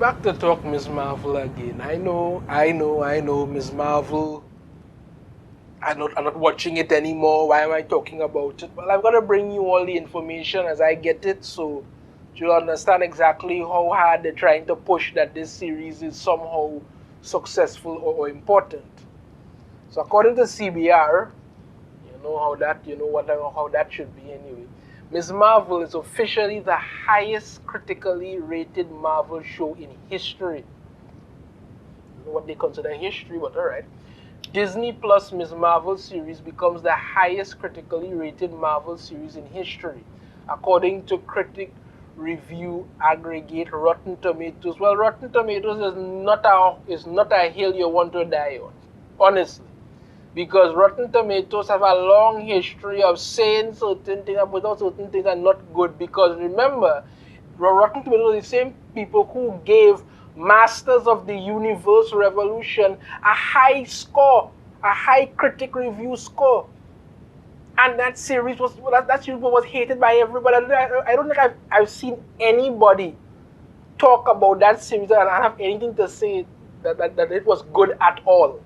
back to talk Miss Marvel again. I know, Miss Marvel. I'm not watching it anymore. Why am I talking about it? Well, I've got to bring you all the information as I get it, so you'll understand exactly how hard they're trying to push that this series is somehow successful or important. So according to CBR, how that should be anyway. Miss Marvel is officially the highest critically rated Marvel show in history. What they consider history, but alright. Disney Plus Miss Marvel series becomes the highest critically rated Marvel series in history, according to critic review aggregate Rotten Tomatoes. Well, Rotten Tomatoes is not a hill you want to die on, honestly, because Rotten Tomatoes have a long history of saying certain things about certain things are not good. Because remember, Rotten Tomatoes are the same people who gave Masters of the Universe Revolution a high score, a high critic review score. And that series was hated by everybody. I don't think I've seen anybody talk about that series and have anything to say that it was good at all.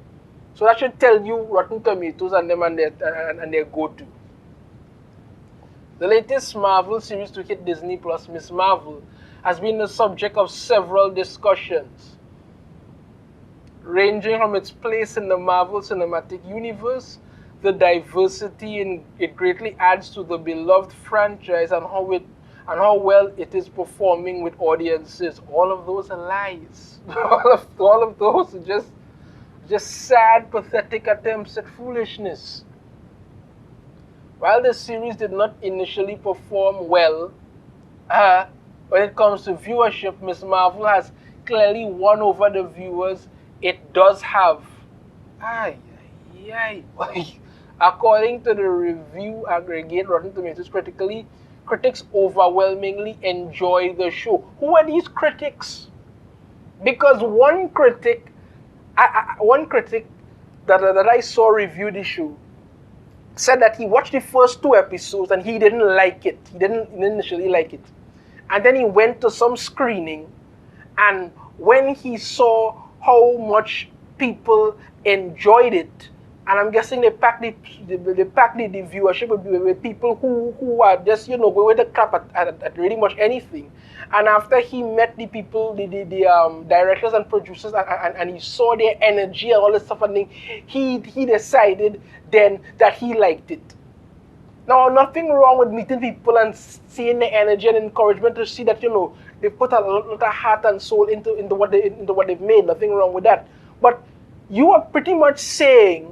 So that should tell you Rotten Tomatoes and them and their go-to. The latest Marvel series to hit Disney Plus, Miss Marvel, has been the subject of several discussions, ranging from its place in the Marvel Cinematic Universe, the diversity it greatly adds to the beloved franchise, and how well it is performing with audiences. All of those are lies. all of those are just sad, pathetic attempts at foolishness. While the series did not initially perform well, when it comes to viewership, Miss Marvel has clearly won over the viewers it does have. Ay, ay, ay. According to the review aggregate Rotten Tomatoes critics overwhelmingly enjoy the show. Who are these critics? Because one critic that I saw review the show said that he watched the first two episodes and he didn't like it. He didn't initially like it. And then he went to some screening, and when he saw how much people enjoyed it, and I'm guessing they packed the viewership with people who are just, going to clap at really much anything. And after he met the people, the directors and producers, and he saw their energy and all this stuff, and he decided then that he liked it. Now, nothing wrong with meeting people and seeing the energy and encouragement to see that, they put a lot of heart and soul into what they've made. Nothing wrong with that. But you are pretty much saying,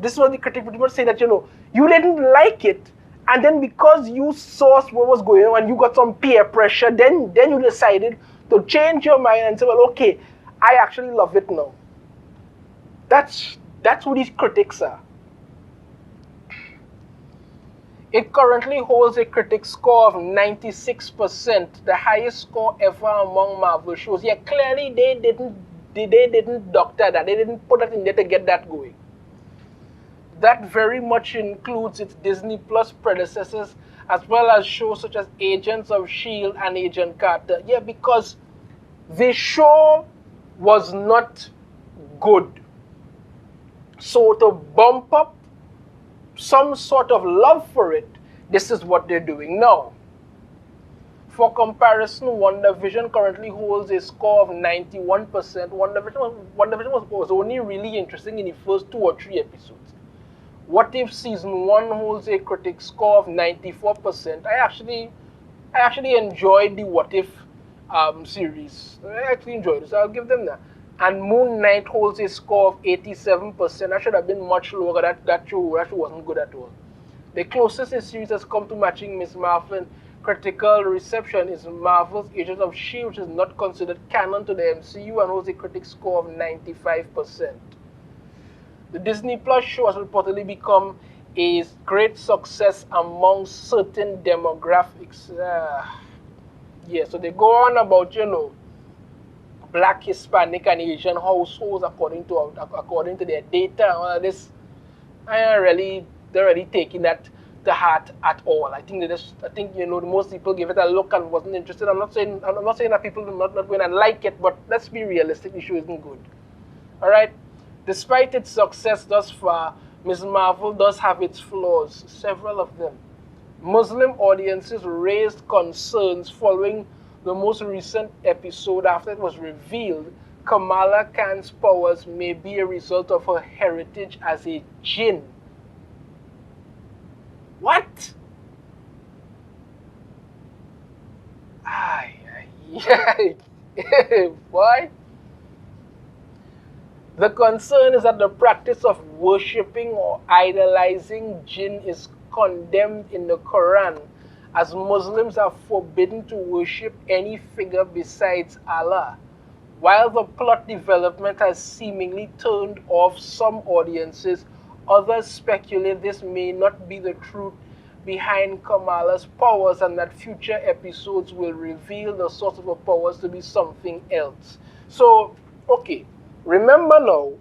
this is what the critic pretty much say, that, you didn't like it, and then because you saw what was going on and you got some peer pressure, then you decided to change your mind and say, well, okay, I actually love it now. That's who these critics are. It currently holds a critic score of 96%, the highest score ever among Marvel shows. Yeah, clearly they didn't doctor that. They didn't put that in there to get that going. That very much includes its Disney Plus predecessors, as well as shows such as Agents of shill and Agent Carter. Yeah, because the show was not good. So to bump up some sort of love for it, this is what they're doing now. For comparison, WandaVision currently holds a score of 91%. WandaVision was only really interesting in the first 2 or 3 episodes. What If Season 1 holds a critic score of 94%. I actually enjoyed the What If series. I actually enjoyed it, so I'll give them that. And Moon Knight holds a score of 87%. That should have been much lower. That show wasn't good at all. The closest the series has come to matching Miss Marvel in critical reception is Marvel's Agents of shield, which is not considered canon to the MCU and holds a critic score of 95%. The Disney Plus show has reportedly become a great success among certain demographics. Yeah, so they go on about, Black, Hispanic, and Asian households according to their data and all of this. They're really taking that the heart at all. I think most people gave it a look and wasn't interested. I'm not saying that people are not going to like it, but let's be realistic. The show isn't good. All right. Despite its success thus far, Ms. Marvel does have its flaws, several of them. Muslim audiences raised concerns following the most recent episode after it was revealed Kamala Khan's powers may be a result of her heritage as a jinn. What? Boy. The concern is that the practice of worshipping or idolizing jinn is condemned in the Quran, as Muslims are forbidden to worship any figure besides Allah. While the plot development has seemingly turned off some audiences, others speculate this may not be the truth behind Kamala's powers and that future episodes will reveal the source of her powers to be something else. So, okay, remember now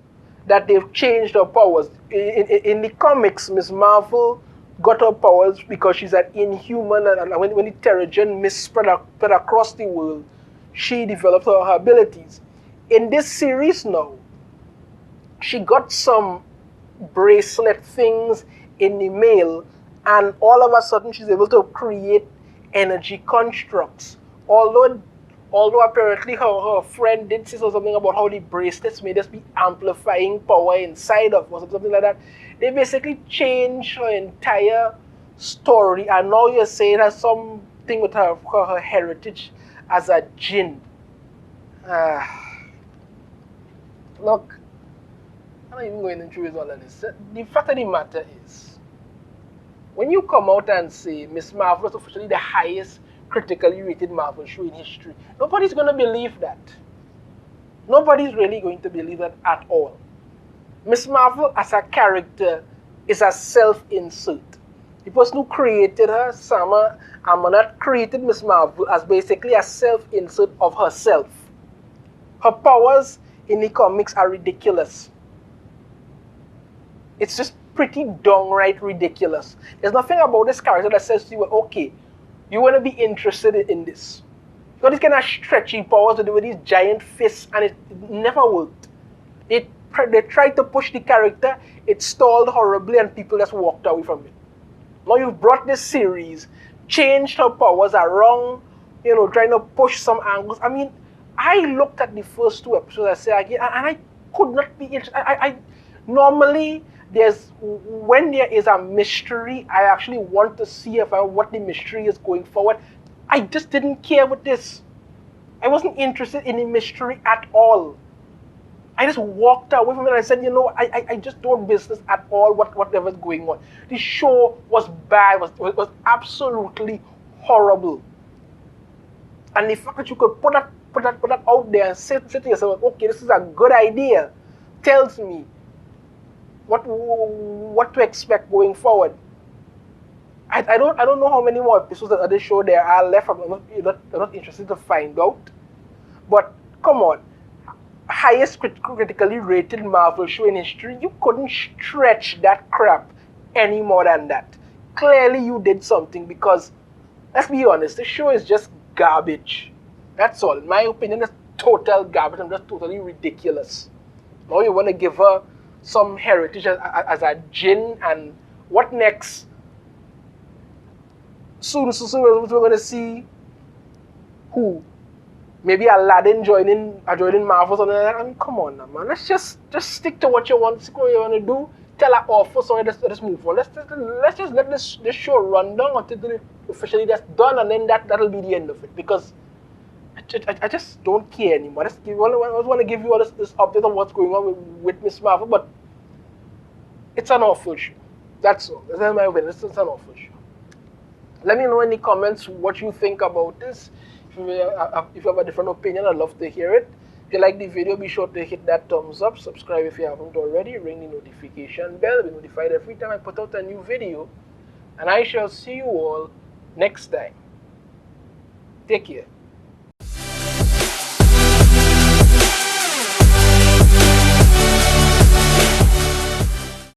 that they've changed her powers. In the comics, Ms. Marvel got her powers because she's an inhuman, and when the Terrigen mist spread across the world, she developed her abilities. In this series now, she got some bracelet things in the mail, and all of a sudden she's able to create energy constructs. Although apparently her friend did say something about how the bracelets may just be amplifying power inside of or something like that. They basically changed her entire story, and now you're saying it has something with her heritage as a jinn. Look, I'm not even going into all of this. The fact of the matter is, when you come out and say Miss Marvel is officially the highest critically rated Marvel show in history, nobody's going to believe that. Nobody's really going to believe that at all. Miss Marvel as a character is a self-insert. The person who created her, Sama Amanat, created Miss Marvel as basically a self-insert of herself. Her powers in the comics are ridiculous. It's just pretty downright ridiculous. There's nothing about this character that says to you, okay, you want to be interested in this. You got these kind of stretchy powers with these giant fists, and it never worked. They tried to push the character, it stalled horribly, and people just walked away from it. Now you've brought this series, changed her powers around, trying to push some angles. I mean, I looked at the first two episodes, I say again, and I could not be interested. Normally, when there is a mystery, I actually want to see what the mystery is going forward. I just didn't care with this. I wasn't interested in the mystery at all. I just walked away from it and I said, I just don't business at all whatever's going on. The show was bad, was absolutely horrible. And the fact that you could put that out there and say to yourself, okay, this is a good idea, tells me what to expect going forward. I don't know how many more episodes of this show there are left. I'm not interested to find out. But come on, highest critically rated Marvel show in history, you couldn't stretch that crap any more than that. Clearly you did something, because let's be honest, this show is just garbage. That's all. In my opinion, it's total garbage and just totally ridiculous. Now you want to give her some heritage as a jinn, and what next? Soon we're going to see who? Maybe Aladdin joining Marvel or something like that. I mean, come on now, man. Let's just stick to what you want to do. Tell her offer, so let's move on. Let's just let this show run down until it's officially that's done, and then that'll be the end of it. Because I just don't care anymore. I just want to give you all this update on what's going on with Miss Marvel, but it's an awful show. That's all. That's my opinion. It's an awful show. Let me know in the comments what you think about this. If you have a different opinion, I'd love to hear it. If you like the video, be sure to hit that thumbs up, subscribe if you haven't already, ring the notification bell, be notified every time I put out a new video, and I shall see you all next time. Take care.